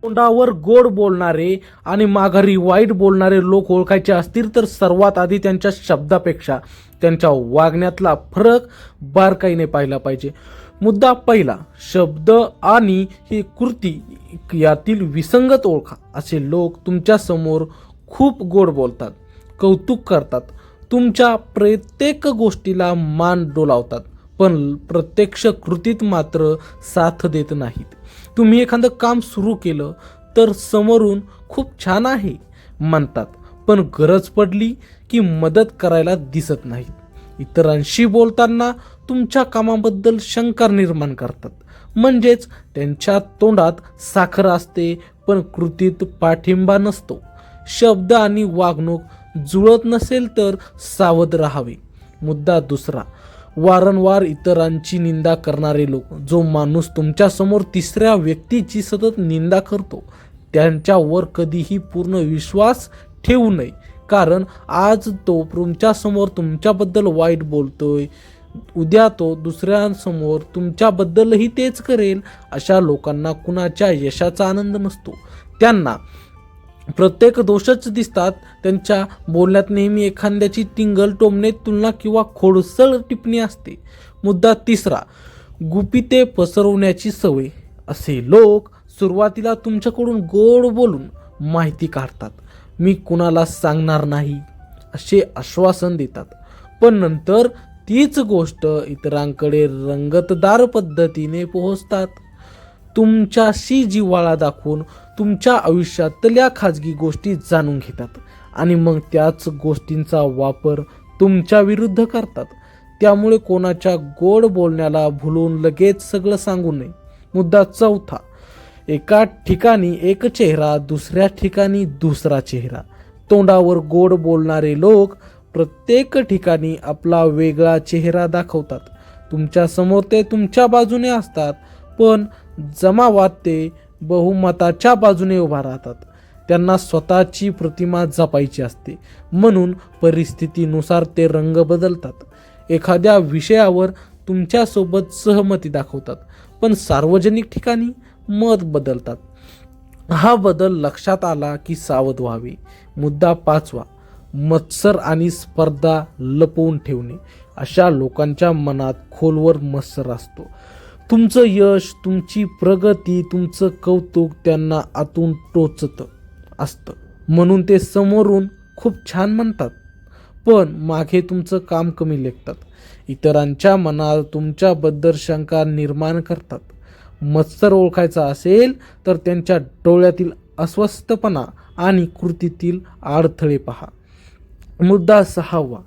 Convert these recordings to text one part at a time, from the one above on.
तोंडावर गोड बोलणारे आणि माघारी वाईट बोलणारे लोक ओळखायचे असतील तर सर्वात आधी त्यांच्या शब्दापेक्षा त्यांच्या वागण्यातला फरक बारकाईने पाहिला पाहिजे. मुद्दा पहिला, शब्द आणि ही कृती यातील विसंगत ओळखा. असे लोक तुमच्या समोर खूप गोड बोलतात, कौतुक करतात, तुमच्या प्रत्येक गोष्टीला मान डोलावतात, पण प्रत्यक्ष कृतीत मात्र साथ देत नाहीत. तुम्ही एखादं काम सुरू केलं तर समोरून खूप छान आहे म्हणतात, पण गरज पडली की मदत करायला दिसत नाहीत. इतरांशी बोलताना तुमच्या कामाबद्दल शंका निर्माण करतात, म्हणजेच त्यांच्या तोंडात साखर असते पण कृतीत पाठिंबा नसतो. शब्द आणि वागणूक जुळत नसेल तर सावध राहावे. मुद्दा दुसरा, वारंवार इतरांची निंदा करणारे लोक. जो माणूस तुमच्या समोर तिसऱ्या व्यक्तीची सतत निंदा करतो त्यांच्यावर कधीही पूर्ण विश्वास ठेवू नये, कारण आज तो तुमच्यासमोर तुमच्याबद्दल वाईट बोलतोय, उद्या तो दुसऱ्यांसमोर तुमच्याबद्दलही तेच करेल. अशा लोकांना कुणाच्या यशाचा आनंद नसतो, त्यांना प्रत्येक दोषच दिसतात. त्यांच्या बोलण्यात नेहमी एखाद्याची टिंगल टोमणे, तुलना किंवा खोडसळ टिप्पणी असते. मुद्दा तिसरा, गुपिते पसरवण्याची सवय. असे लोक सुरुवातीला तुमच्याकडून गोड बोलून माहिती काढतात, मी कुणाला सांगणार नाही असे आश्वासन देतात, पण नंतर तीच गोष्ट इतरांकडे रंगतदार पद्धतीने पोहोचतात. तुमच्याशी जिव्हाळा दाखवून तुमच्या आयुष्यातल्या खाजगी गोष्टी जाणून घेतात आणि मग त्याच गोष्टींचा वापर तुमच्या विरुद्ध करतात. त्यामुळे कोणाच्या गोड बोलण्याला भुलून लगेच सगळं सांगू नये. मुद्दा चौथा, एका ठिकाणी एक चेहरा, दुसऱ्या ठिकाणी दुसरा चेहरा. तोंडावर गोड बोलणारे लोक प्रत्येक ठिकाणी आपला वेगळा चेहरा दाखवतात. तुमच्या समोर ते तुमच्या बाजूने असतात, पण जमावात ते बहुमताच्या बाजूने उभा राहतात. त्यांना स्वतःची प्रतिमा जपायची असते, म्हणून परिस्थितीनुसार ते रंग बदलतात. एखाद्या विषयावर तुमच्यासोबत सहमती दाखवतात, पण सार्वजनिक ठिकाणी मत बदलतात. हा बदल लक्षात आला की सावध व्हावे. मुद्दा पाचवा, मत्सर आणि स्पर्धा लपवून ठेवणे. अशा लोकांच्या मनात खोलवर मत्सर असतो. तुमचं यश, तुमची प्रगती, तुमचं कौतुक त्यांना आतून टोचत असतं, म्हणून ते समोरून खूप छान म्हणतात, पण मागे तुमचं काम कमी लेखतात. इतरांच्या मनात तुमच्याबद्दल शंका निर्माण करतात. मत्सर ओळखायचा असेल तर त्यांच्या डोळ्यातील अस्वस्थपणा आणि कृतीतील अडथळे पहा. मुद्दा सहावा,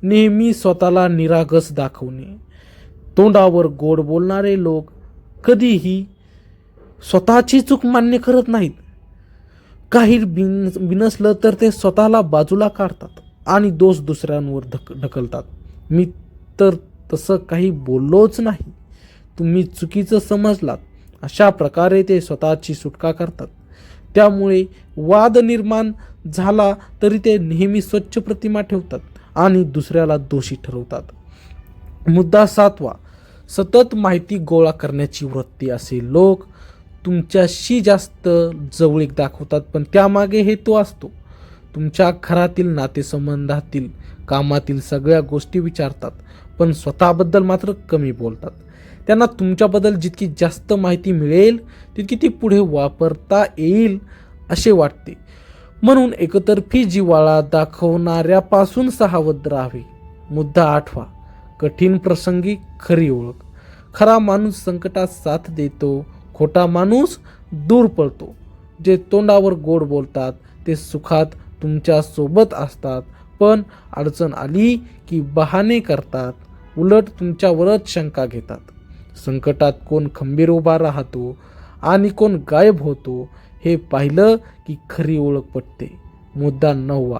नेहमी स्वतःला निरागस दाखवणे. तोंडावर गोड बोलणारे लोक कधीही स्वतःची चूक मान्य करत नाहीत. काही बिनसलं तर ते स्वतःला बाजूला काढतात आणि दोष दुसऱ्यांवर ढकलतात. मी तर तसं काही बोललोच नाही, तुम्ही चुकीचं समजलात, अशा प्रकारे ते स्वतःची सुटका करतात. त्यामुळे वाद निर्माण झाला तरी ते नेहमी स्वच्छ प्रतिमा ठेवतात आणि दुसऱ्याला दोषी ठरवतात. मुद्दा सातवा, सतत माहिती गोळा करण्याची वृत्ती. असे लोक तुमच्याशी जास्त जवळीक दाखवतात, पण त्यामागे हेतू असतो. तुमच्या घरातील नातेसंबंधातील, कामातील सगळ्या गोष्टी विचारतात, पण स्वतःबद्दल मात्र कमी बोलतात. त्यांना तुमच्याबद्दल जितकी जास्त माहिती मिळेल तितकी ती पुढे वापरता येईल असे वाटते, म्हणून एकतर्फी जिव्हाळा दाखवणाऱ्यापासून सावध राहावे. मुद्दा आठवा, कठीण प्रसंगी खरी ओळख. खरा माणूस संकटात साथ देतो, खोटा माणूस दूर पळतो. जे तोंडावर गोड बोलतात ते सुखात तुमच्या सोबत असतात, पण अडचण आली की बहाणे करतात, उलट तुमच्यावरच शंका घेतात. संकटात कोण खंबीर उभा राहतो आणि कोण गायब होतो हे पाहिलं की खरी ओळख पटते. मुद्दा नववा,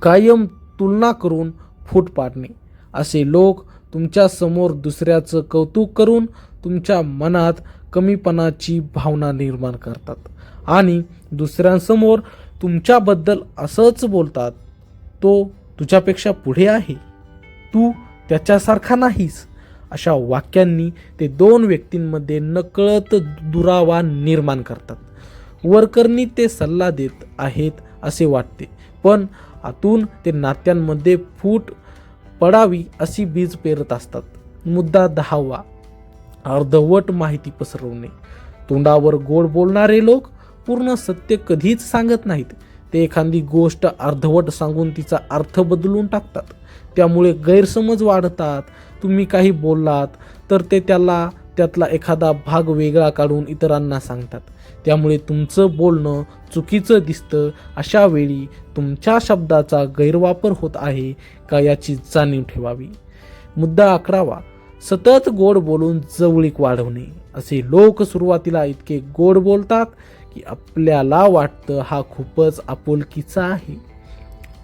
कायम तुलना करून फूट पाडणे. असे लोक तुमच्या समोर दुसऱ्याचं कौतुक करून तुमच्या मनात कमीपणाची भावना निर्माण करतात आणि दुसऱ्यांसमोर तुमच्याबद्दल असंच बोलतात, तो तुझ्यापेक्षा पुढे आहे, तू त्याच्यासारखा नाहीस. अशा वाक्यांनी ते दोन व्यक्तींमध्ये नकळत दुरावा निर्माण करतात. वरकरणी ते सल्ला देत आहेत असे वाटते, पण आतून ते नात्यांमध्ये फूट पडावी अशी बीज पेरत असतात. मुद्दा 10वा, अर्धवट माहिती पसरवणे. तोंडावर गोड बोलणारे लोक पूर्ण सत्य कधीच सांगत नाहीत. ते एखादी गोष्ट अर्धवट सांगून तिचा अर्थ बदलून टाकतात. त्यामुळे गैरसमज वाढतात. तुम्ही काही बोललात तर ते त्यातला एखादा भाग वेगळा काढून इतरांना सांगतात. त्यामुळे तुमचं बोलणं चुकीचं दिसतं. अशा वेळी तुमच्या शब्दाचा गैरवापर होत आहे का याची जाणीव ठेवावी. मुद्दा 11वा, सतत गोड बोलून जवळीक वाढवणे. असे लोक सुरुवातीला इतके गोड बोलतात की आपल्याला वाटतं हा खूपच आपुलकीचा आहे.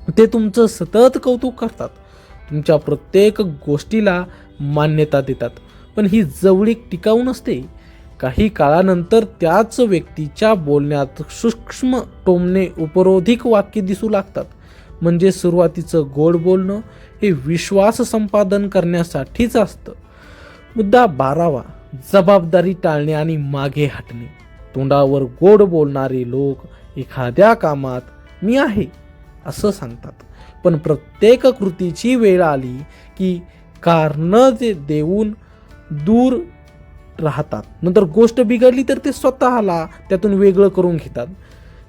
ते तुमचं सतत कौतुक करतात, तुमच्या प्रत्येक गोष्टीला मान्यता देतात. पण ही जवळीक टिकाऊ नसते. काही काळानंतर त्याच व्यक्तीच्या बोलण्यात सूक्ष्म टोमणे, उपरोधिक वाक्य दिसू लागतात. म्हणजे सुरुवातीचं गोड बोलणं हे विश्वास संपादन करण्यासाठीच असतं. मुद्दा 12वा, जबाबदारी टाळणे आणि मागे हटणे. तोंडावर गोड बोलणारे लोक एखाद्या कामात मी आहे असं सांगतात, पण प्रत्येक कृतीची वेळ आली की कारणं देऊन दूर राहतात. नंतर गोष्ट बिघडली तर ते स्वतःला त्यातून वेगळं करून घेतात.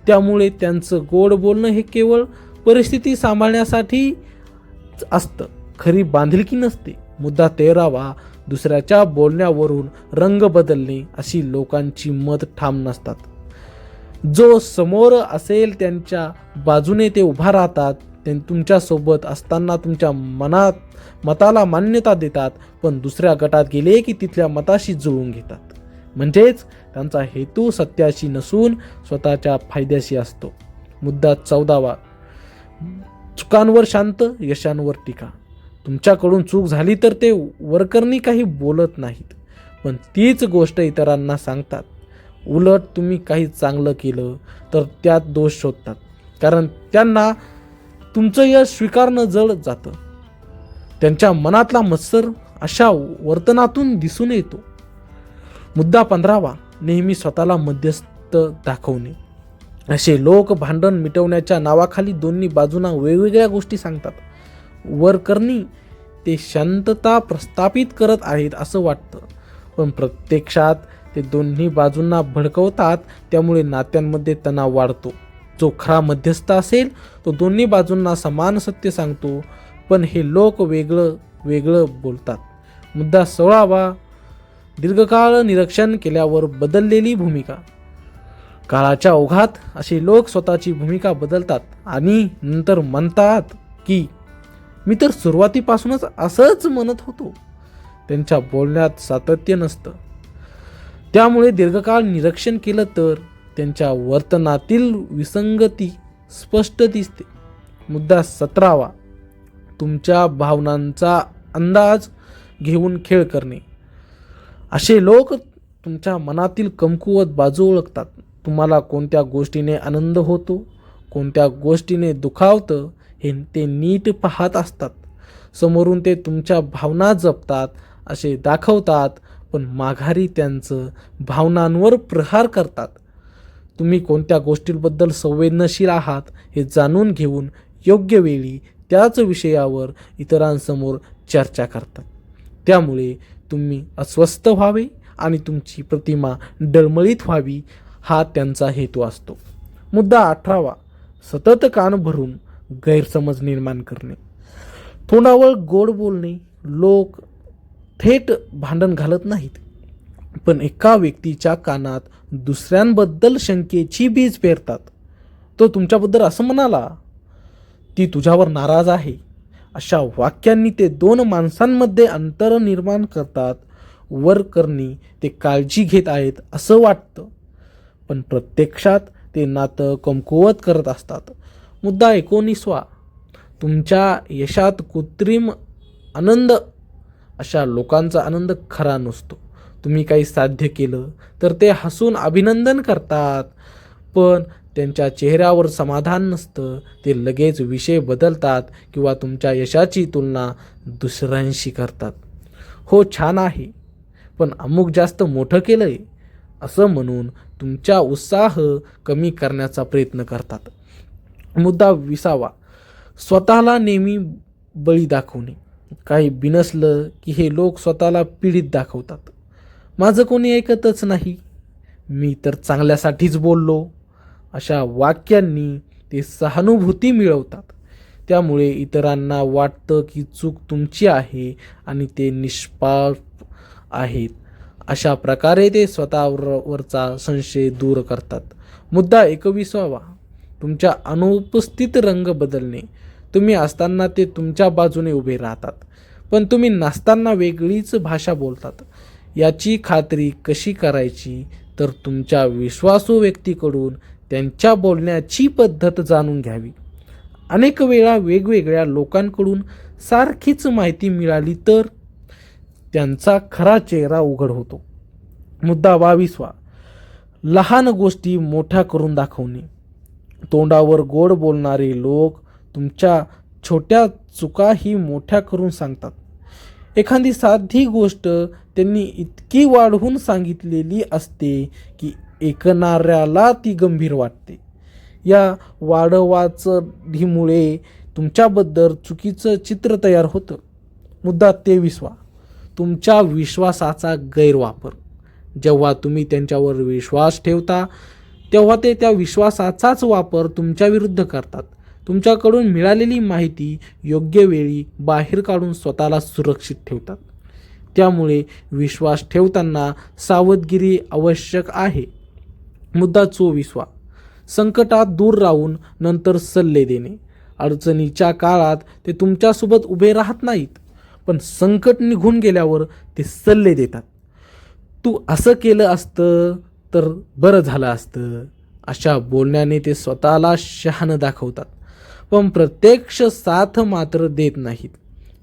त्यामुळे त्यांचं गोड बोलणं हे केवळ परिस्थिती सांभाळण्यासाठी असतं, खरी बांधिलकी नसते. मुद्दा 13वा, दुसऱ्याच्या बोलण्यावरून रंग बदलणे. अशी लोकांची मत ठाम नसतात. जो समोर असेल त्यांच्या बाजूने ते उभा राहतात. ते तुमच्यासोबत असताना तुमच्या मताला मान्यता देतात, पण दुसऱ्या गटात गेले की तिथल्या मताशी जुळवून घेतात. म्हणजेच त्यांचा हेतू सत्याशी नसून स्वतःच्या फायद्याशी असतो. मुद्दा 14वा, चुकांवर शांत, यशांवर टीका. तुमच्याकडून चूक झाली तर ते वरकरणी काही बोलत नाहीत, पण तीच गोष्ट इतरांना सांगतात. उलट तुम्ही काही चांगलं केलं तर त्यात दोष शोधतात, कारण त्यांना तुमचं यश स्वीकारणं जड जातं. त्यांच्या मनातला मत्सर अशा वर्तनातून दिसून येतो. मुद्दा 15वा, नेहमी स्वतःला मध्यस्थ दाखवणे. असे लोक भांडण मिटवण्याच्या नावाखाली दोन्ही बाजूंना वेगवेगळ्या गोष्टी सांगतात. वरकरणी ते शांतता प्रस्थापित करत आहेत असं वाटतं, पण प्रत्यक्षात ते दोन्ही बाजूंना भडकवतात. त्यामुळे नात्यांमध्ये तणाव वाढतो. जो खरा मध्यस्थ असेल तो दोन्ही बाजूंना समान सत्य सांगतो, पण हे लोक वेगळं वेगळं बोलतात. मुद्दा 16वा, दीर्घकाळ निरीक्षण केल्यावर बदललेली भूमिका. काळाच्या ओघात असे लोक स्वतःची भूमिका बदलतात आणि नंतर म्हणतात की मी तर सुरुवातीपासूनच असंच म्हणत होतो. त्यांच्या बोलण्यात सातत्य नसतं. त्यामुळे दीर्घकाळ निरीक्षण केलं तर त्यांच्या वर्तनातील विसंगती स्पष्ट दिसते. मुद्दा 17वा, तुमच्या भावनांचा अंदाज घेऊन खेळ करणे. असे लोक तुमच्या मनातील कमकुवत बाजू ओळखतात. तुम्हाला कोणत्या गोष्टीने आनंद होतो, कोणत्या गोष्टीने दुखावतं हे ते नीट पाहत असतात. समोरून ते तुमच्या भावना जपतात असे दाखवतात, पण माघारी त्यांचं भावनांवर प्रहार करतात. तुम्ही कोणत्या गोष्टींबद्दल संवेदनशील आहात हे जाणून घेऊन योग्य वेळी त्याच विषयावर इतरांसमोर चर्चा करतात. त्यामुळे तुम्ही अस्वस्थ व्हावे आणि तुमची प्रतिमा डळमळीत व्हावी हा त्यांचा हेतू असतो. मुद्दा 18वा, सतत कान भरून गैरसमज निर्माण करणे. तोंडावर गोड बोलणे. लोक थेट भांडण घालत नाहीत, पण एका व्यक्तीच्या कानात दुसऱ्यांबद्दल शंकेची बीज पेरतात. तो तुमच्याबद्दल असं म्हणाला, ती तुझ्यावर नाराज आहे. अशा वाक्यांनी ते दोन माणसांमध्ये अंतर निर्माण करतात. वरकरणी ते काळजी घेत आहेत असं वाटतं, पण प्रत्यक्षात ते नातं कमकुवत करत असतात. मुद्दा 19वा, तुमच्या यशात कृत्रिम आनंद. अशा लोकांचा आनंद खरा नसतो. तुम्ही काही साध्य केलं तर ते हसून अभिनंदन करतात, पण त्यांच्या चेहऱ्यावर समाधान नसतं. ते लगेच विषय बदलतात किंवा तुमच्या यशाची तुलना दुसऱ्यांशी करतात. हो छान आहे, पण अमुक जास्त मोठं केलंय. असं म्हणून तुमचा उत्साह कमी करण्याचा प्रयत्न करतात. मुद्दा 20वा, स्वतःला नेहमी बळी दाखवणे. काही बिनसलं की हे लोक स्वतःला पीडित दाखवतात. माझं कोणी ऐकतच नाही, मी तर चांगल्यासाठीच बोललो, अशा वाक्यांनी ते सहानुभूती मिळवतात. त्यामुळे इतरांना वाटतं की चूक तुमची आहे आणि ते निष्पाप आहेत. अशा प्रकारे ते स्वतःवरचा संशय दूर करतात. मुद्दा 21वा, तुमच्या अनुपस्थित रंग बदलणे. तुम्ही असताना ते तुमच्या बाजूने उभे राहतात, पण तुम्ही नसताना वेगळीच भाषा बोलतात. याची खात्री कशी करायची, तर तुमच्या विश्वासू व्यक्तीकडून त्यांच्या बोलण्याची पद्धत जाणून घ्यावी. अनेक वेळा वेगवेगळ्या लोकांकडून सारखीच माहिती मिळाली तर त्यांचा खरा चेहरा उघड होतो. मुद्दा 22वा, लहान गोष्टी मोठ्या करून दाखवणे. तोंडावर गोड बोलणारे लोक तुमच्या छोट्या चुकाही मोठ्या करून सांगतात. एखादी साधी गोष्ट त्यांनी इतकी वाढवून सांगितलेली असते की ऐकणाऱ्याला ती गंभीर वाटते. या वाढवाचढीमुळे तुमच्याबद्दल चुकीचं चित्र तयार होतं. मुद्दा 23वा, तुमच्या विश्वासाचा गैरवापर. जेव्हा तुम्ही त्यांच्यावर विश्वास ठेवता तेव्हा ते त्या विश्वासाचाच वापर तुमच्याविरुद्ध करतात. तुमच्याकडून मिळालेली माहिती योग्य वेळी बाहेर काढून स्वतःला सुरक्षित ठेवतात. त्यामुळे विश्वास ठेवताना सावधगिरी आवश्यक आहे. मुद्दा 24वा, संकटात दूर राहून नंतर सल्ले देणे. अडचणीच्या काळात ते तुमच्यासोबत उभे राहत नाहीत, पण संकट निघून गेल्यावर ते सल्ले देतात. तू असं केलं असतं तर बरं झालं असतं. अशा बोलण्याने ते स्वतःला शहाणं दाखवतात, पण प्रत्यक्ष साथ मात्र देत नाहीत.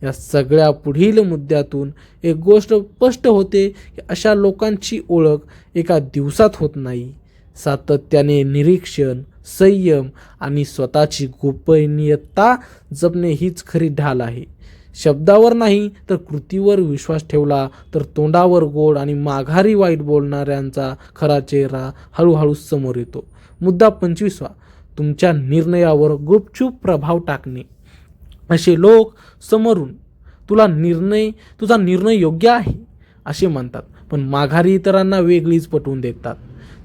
या सगळ्या पुढील मुद्द्यातून एक गोष्ट स्पष्ट होते की अशा लोकांची ओळख एका दिवसात होत नाही. सातत्याने निरीक्षण, संयम आणि स्वतःची गोपनीयता जपणे हीच खरी ढाल आहे. शब्दावर नाही तर कृतीवर विश्वास ठेवला तर तोंडावर गोड आणि माघारी वाईट बोलणाऱ्यांचा खरा चेहरा हळूहळू समोर येतो. मुद्दा 25वा, तुमच्या निर्णयावर गुपचूप प्रभाव टाकणे. असे लोक समोरून तुझा निर्णय योग्य आहे असे म्हणतात, पण माघारी इतरांना वेगळीच पटवून देतात.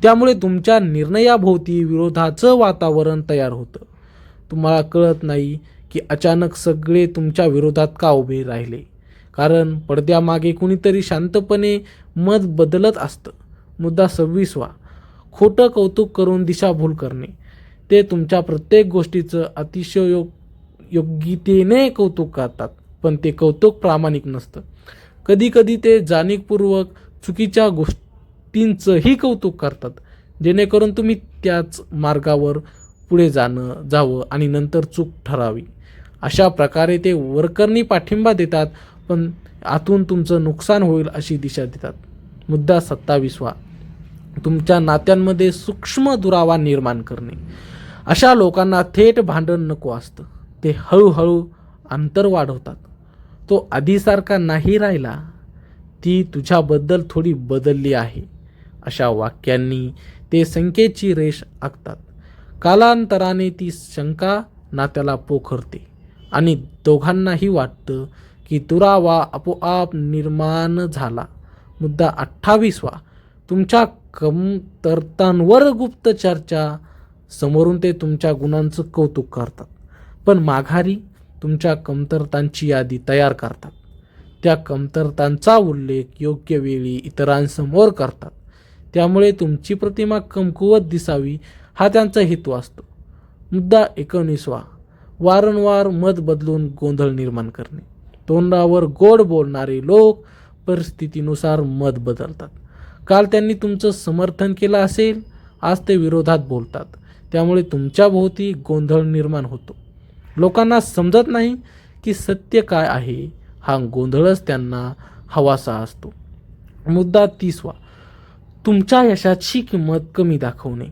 त्यामुळे तुमच्या निर्णयाभोवती विरोधाचं वातावरण तयार होतं. तुम्हाला कळत नाही की अचानक सगळे तुमच्या विरोधात का उभे राहिले, कारण पडद्यामागे कुणीतरी शांतपणे मत बदलत असतं. मुद्दा 26वा, खोटं कौतुक करून दिशाभूल करणे. ते तुमच्या प्रत्येक गोष्टीचं अतिशय योग्यतेने कौतुक करतात, पण ते कौतुक प्रामाणिक नसतं. कधीकधी ते जाणीवपूर्वक चुकीच्या गोष्टींचंही कौतुक करतात, जेणेकरून तुम्ही त्याच मार्गावर पुढे जावं आणि नंतर चूक ठरावी. अशा प्रकारे ते वरकरणी पाठिंबा देतात, पण आतून तुमचं नुकसान होईल अशी दिशा देतात. मुद्दा 27वा, तुमच्या नात्यांमध्ये सूक्ष्म दुरावा निर्माण करणे. अशा लोकांना थेट भांडण नको असतं. ते हळूहळू अंतर वाढवतात. तो आधीसारखा नाही राहिला, ती तुझ्याबद्दल थोडी बदलली आहे, अशा वाक्यांनी ते शंकेची रेष आखतात. कालांतराने ती शंका नात्याला पोखरते आणि दोघांनाही वाटतं की दुरावा आपोआप निर्माण झाला. मुद्दा 28वा, तुमच्या कमतरतांवर गुप्त चर्चा. समोरून ते तुमच्या गुणांचं कौतुक करतात, पण माघारी तुमच्या कमतरतांची यादी तयार करतात. त्या कमतरतांचा उल्लेख योग्य वेळी इतरांसमोर करतात. त्यामुळे तुमची प्रतिमा कमकुवत दिसावी हा त्यांचा हेतू असतो. मुद्दा 19वा, वारंवार मत बदलून गोंधळ निर्माण करणे. तोंडावर गोड बोलणारे लोक परिस्थितीनुसार मत बदलतात. काल त्यांनी तुमचं समर्थन केलं असेल, आज ते विरोधात बोलतात. त्यामुळे तुमच्या भोवती गोंधळ निर्माण होतो. लोकांना समजत नाही की सत्य काय आहे. हा गोंधळच त्यांना हवासा असतो. मुद्दा 30वा, तुमच्या यशाची किंमत कमी दाखवणे.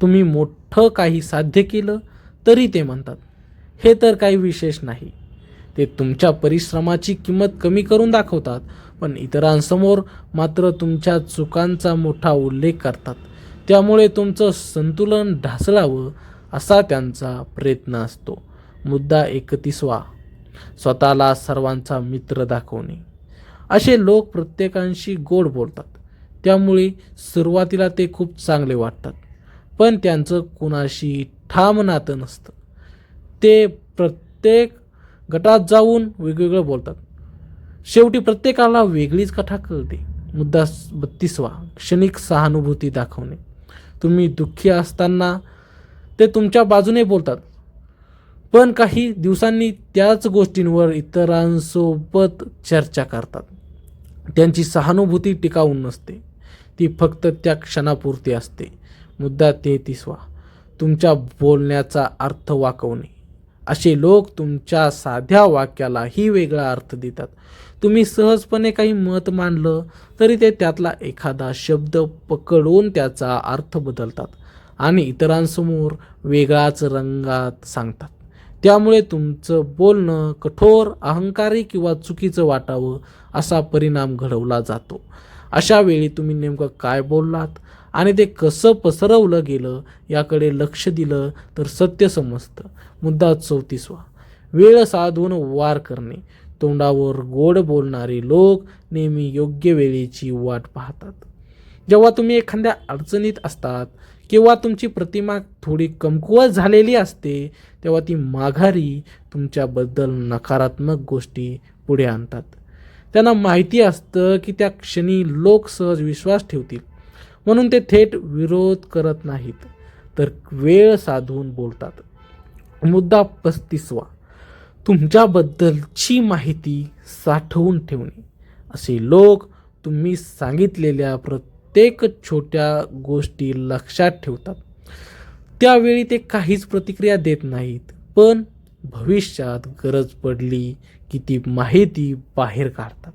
तुम्ही मोठं काही साध्य केलं तरी ते म्हणतात हे तर काही विशेष नाही. ते तुमच्या परिश्रमाची किंमत कमी करून दाखवतात, पण इतरांसमोर मात्र तुमच्या चुकांचा मोठा उल्लेख करतात. त्यामुळे तुमचं संतुलन ढासळावं असा त्यांचा प्रयत्न असतो. मुद्दा 31वा, स्वतःला सर्वांचा मित्र दाखवणे. असे लोक प्रत्येकाशी गोड बोलतात. त्यामुळे सुरुवातीला ते खूप चांगले वाटतात, पण त्यांचं कुणाशी ठाम नातं नसतं. ते प्रत्येक गटात जाऊन वेगवेगळं बोलतात. शेवटी प्रत्येकाला वेगळीच कथा कळते. मुद्दा 32वा, क्षणिक सहानुभूती दाखवणे. तुम्ही दुःखी असताना ते तुमच्या बाजूने बोलतात, पण काही दिवसांनी त्याच गोष्टींवर इतरांसोबत चर्चा करतात. त्यांची सहानुभूती टिकाऊ नसते, ती फक्त त्या क्षणापुरती असते. मुद्दा 33वा, तुमच्या बोलण्याचा अर्थ वाकवणे. असे लोक तुमच्या साध्या वाक्यालाही वेगळा अर्थ देतात. तुम्ही सहजपणे काही मत मांडलं तरी ते त्यातला एखादा शब्द पकडून त्याचा अर्थ बदलतात आणि इतरांसमोर वेगळाच रंगात सांगतात. त्यामुळे तुमचं बोलणं कठोर, अहंकारी किंवा चुकीचं वाटावं असा परिणाम घडवला जातो. अशा वेळी तुम्ही नेमकं काय बोललात आणि ते कसं पसरवलं गेलं याकडे लक्ष दिलं तर सत्य समजतं. मुद्दा 34वा, वेळ साधून वार करणे. तोंडावर गोड बोलणारे लोक नेहमी योग्य वेळेची वाट पाहतात. जेव्हा तुम्ही एखाद्या अडचणीत असतात किंवा तुमची प्रतिमा थोडी कमकुवत झालेली असते, तेव्हा ती माघारी तुमच्याबद्दल नकारात्मक गोष्टी पुढे आणतात. त्यांना माहिती असतं की त्या क्षणी लोक सहज विश्वास ठेवतील, म्हणून ते थेट विरोध करत नाहीत, तर वेळ साधून बोलतात. मुद्दा 35वा, तुमच्याबद्दलची माहिती साठवून ठेवणे. असे लोक तुम्ही सांगितलेल्या प्रत्येक छोट्या गोष्टी लक्षात ठेवतात. त्यावेळी ते काहीच प्रतिक्रिया देत नाहीत, पण भविष्यात गरज पडली की ती माहिती बाहेर काढतात.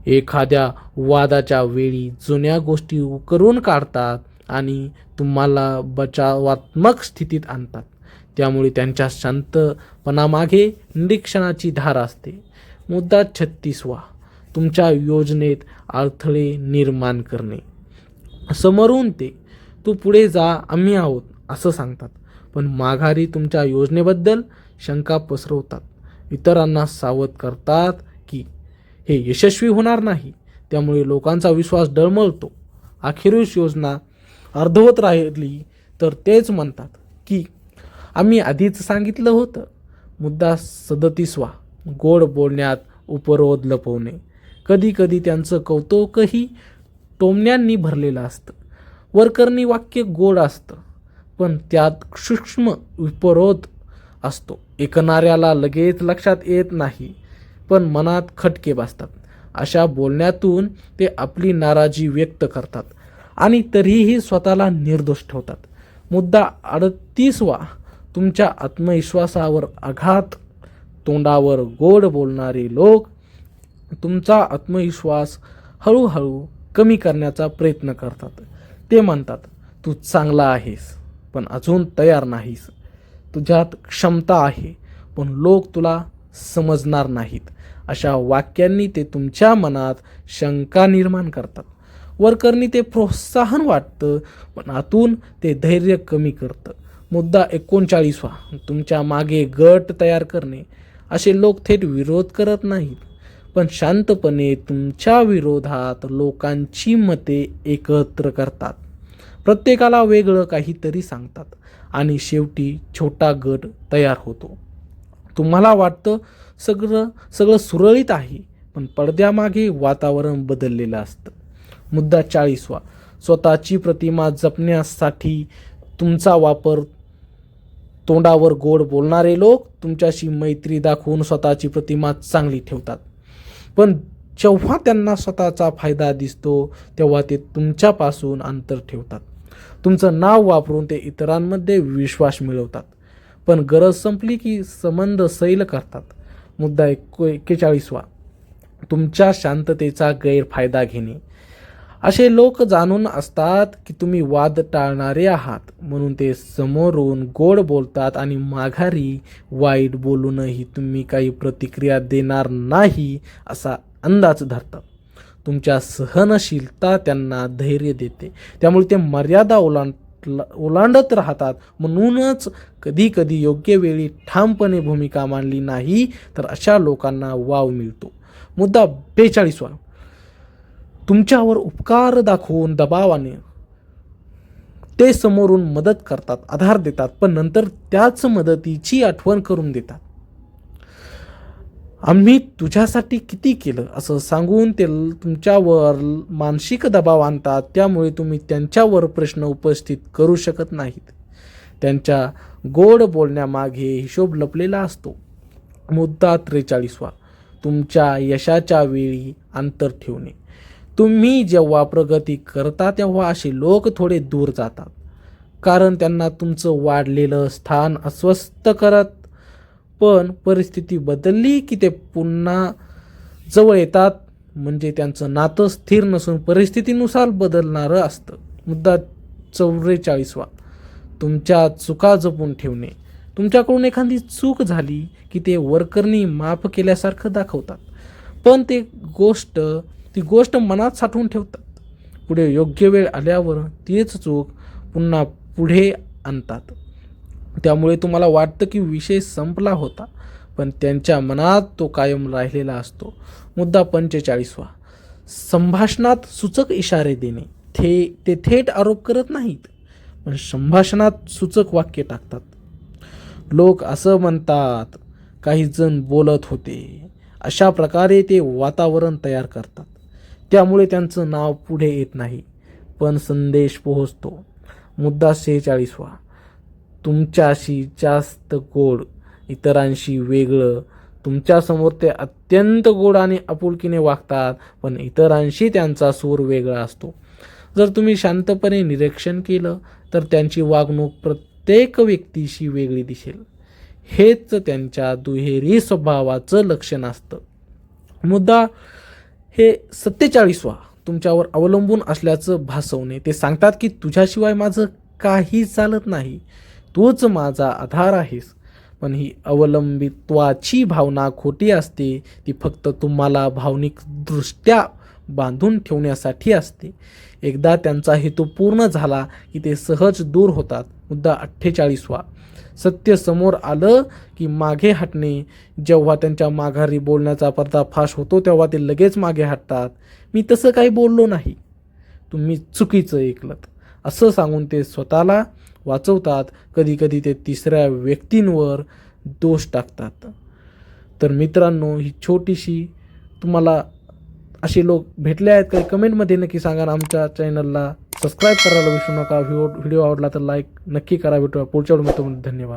एखाद्या वादाच्या वेळी जुन्या गोष्टी उकरून काढतात आणि तुम्हाला बचावात्मक स्थितीत आणतात. त्यामुळे त्यांच्या शांतपणामागे निरीक्षणाची धार असते. मुद्दा 36वा, तुमच्या योजनेत अडथळे निर्माण करणे. समोरून ते तू पुढे जा, आम्ही आहोत असं सांगतात, पण माघारी तुमच्या योजनेबद्दल शंका पसरवतात. इतरांना सावध करतात की हे यशस्वी होणार नाही. त्यामुळे लोकांचा विश्वास डळमळतो. अखेरीस योजना अर्धवट राहिली तर तेच म्हणतात की आम्ही आधीच सांगितलं होतं. मुद्दा 37वा, गोड बोलण्यात उपरोध लपवणे. कधी कधी त्यांचं कौतुकही टोमण्यांनी भरलेलं असतं. वरकरणी वाक्य गोड असतं, पण त्यात सूक्ष्म उपरोध असतो. ऐकणाऱ्याला लगेच लक्षात येत नाही, पण मनात खटके बसतात. अशा बोलण्यातून ते आपली नाराजी व्यक्त करतात आणि तरीही स्वतःला निर्दोष ठेवतात. मुद्दा 38वा, तुमच्या आत्मविश्वासावर आघात. तोंडावर गोड बोलणारे लोक तुमचा आत्मविश्वास हळूहळू कमी करण्याचा प्रयत्न करतात. ते म्हणतात, तू चांगला आहेस पण अजून तयार नाहीस. तुझ्यात क्षमता आहे पण लोक तुला समजणार नाहीत. अशा वाक्यांनी ते तुमच्या मनात शंका निर्माण करतात. वरकरणी ते प्रोत्साहन वाटतं, पण आतून ते धैर्य कमी करतं. मुद्दा 39वा, तुमच्या मागे गट तयार करणे. असे लोक थेट विरोध करत नाहीत, पण शांतपणे तुमच्या विरोधात लोकांची मते एकत्र करतात. प्रत्येकाला वेगळं काहीतरी सांगतात आणि शेवटी छोटा गट तयार होतो. तुम्हाला वाटतं सगळं सुरळीत आहे, पण पडद्यामागे वातावरण बदललेलं असतं. मुद्दा 40वा, स्वतःची प्रतिमा जपण्यासाठी तुमचा वापर. तोंडावर गोड बोलणारे लोक तुमच्याशी मैत्री दाखवून स्वतःची प्रतिमा चांगली ठेवतात, पण जेव्हा त्यांना स्वतःचा फायदा दिसतो तेव्हा ते तुमच्यापासून अंतर ठेवतात. तुमचं नाव वापरून ते इतरांमध्ये विश्वास मिळवतात, पण गरज संपली की संबंध सैल करतात. मुद्दा 41वा, तुमच्या शांततेचा गैरफायदा घेणे. असे लोक जाणून असतात की तुम्ही वाद टाळणारे आहात, म्हणून ते समोरून गोड बोलतात आणि माघारी वाईट बोलूनही तुम्ही काही प्रतिक्रिया देणार नाही असा अंदाज धरतात. तुमच्या सहनशीलता त्यांना धैर्य देते, त्यामुळे ते मर्यादा ओलांडत राहतात. म्हणूनच कधी कधी योग्य वेळी ठामपणे भूमिका मांडली नाही तर अशा लोकांना वाव मिळतो. मुद्दा 42. तुमच्यावर उपकार दाखवून दबावाने ते समोरून मदत करतात, आधार देतात, पण नंतर त्याच मदतीची आठवण करून देतात. आम्ही तुझ्यासाठी किती केलं असं सांगून ते तुमच्यावर मानसिक दबाव आणतात. त्यामुळे तुम्ही त्यांच्यावर प्रश्न उपस्थित करू शकत नाहीत. त्यांच्या गोड बोलण्यामागे हिशोब लपलेला असतो. मुद्दा 43. तुमच्या यशाच्या वेळी अंतर ठेवणे. तुम्ही जेव्हा प्रगती करता तेव्हा असे लोक थोडे दूर जातात, कारण त्यांना तुमचं वाढलेलं स्थान अस्वस्थ करत. पण परिस्थिती बदलली की ते पुन्हा जवळ येतात. म्हणजे त्यांचं नातं स्थिर नसून परिस्थितीनुसार बदलणारं असतं. मुद्दा 44. तुमच्या चुका जपून ठेवणे. तुमच्याकडून एखादी चूक झाली की ते वरकरणी माफ केल्यासारखं दाखवतात, पण ती गोष्ट मनात साठवून ठेवतात. पुढे योग्य वेळ आल्यावर तीच चूक पुन्हा पुढे आणतात. त्यामुळे तुम्हाला वाटतं की विषय संपला होता, पण त्यांच्या मनात तो कायम राहिलेला असतो. मुद्दा 45. संभाषणात सूचक इशारे देणे. ते थेट आरोप करत नाहीत, पण संभाषणात सूचक वाक्य टाकतात. लोक असं म्हणतात, काही जण बोलत होते, अशा प्रकारे ते वातावरण तयार करतात. त्यामुळे त्यांचं नाव पुढे येत नाही, पण संदेश पोहोचतो. मुद्दा 46. तुमच्याशी जास्त गोड, इतरांशी वेगळं. तुमच्यासमोर ते अत्यंत गोड आणि आपुलकीने वागतात, पण इतरांशी त्यांचा सूर वेगळा असतो. जर तुम्ही शांतपणे निरीक्षण केलं तर त्यांची वागणूक प्रत्येक व्यक्तीशी वेगळी दिसेल. हेच त्यांच्या दुहेरी स्वभावाचं लक्षण असतं. मुद्दा 47. तुमच्यावर अवलंबून असल्याचं भासवणे. ते सांगतात की तुझ्याशिवाय माझं काही चालत नाही, तूच माझा आधार आहेस. पण ही अवलंबित्वाची भावना खोटी असते. ती फक्त तुम्हाला भावनिकदृष्ट्या बांधून ठेवण्यासाठी असते. एकदा त्यांचा हेतू पूर्ण झाला की ते सहज दूर होतात. मुद्दा 48. सत्य समोर आलं की मागे हटणे. जेव्हा त्यांच्या माघारी बोलण्याचा पर्दाफाश होतो तेव्हा ते लगेच मागे हटतात. मी तसं काही बोललो नाही, तुम्ही चुकीचं ऐकलत असं सांगून ते स्वतःला वाचवतात. कधी कधी ते तिसऱ्या व्यक्तींवर दोष टाकतात. तर मित्रांनो, ही छोटीशी तुम्हाला असे लोक भेटले आहेत काही कमेंटमध्ये नक्की सांगा. आमच्या चॅनलला सबस्क्राईब करायला विसरू नका. व्हिडिओ आवडला तर लाईक नक्की करा. भेटूया पुढच्या व्हिडिओमध्ये. धन्यवाद.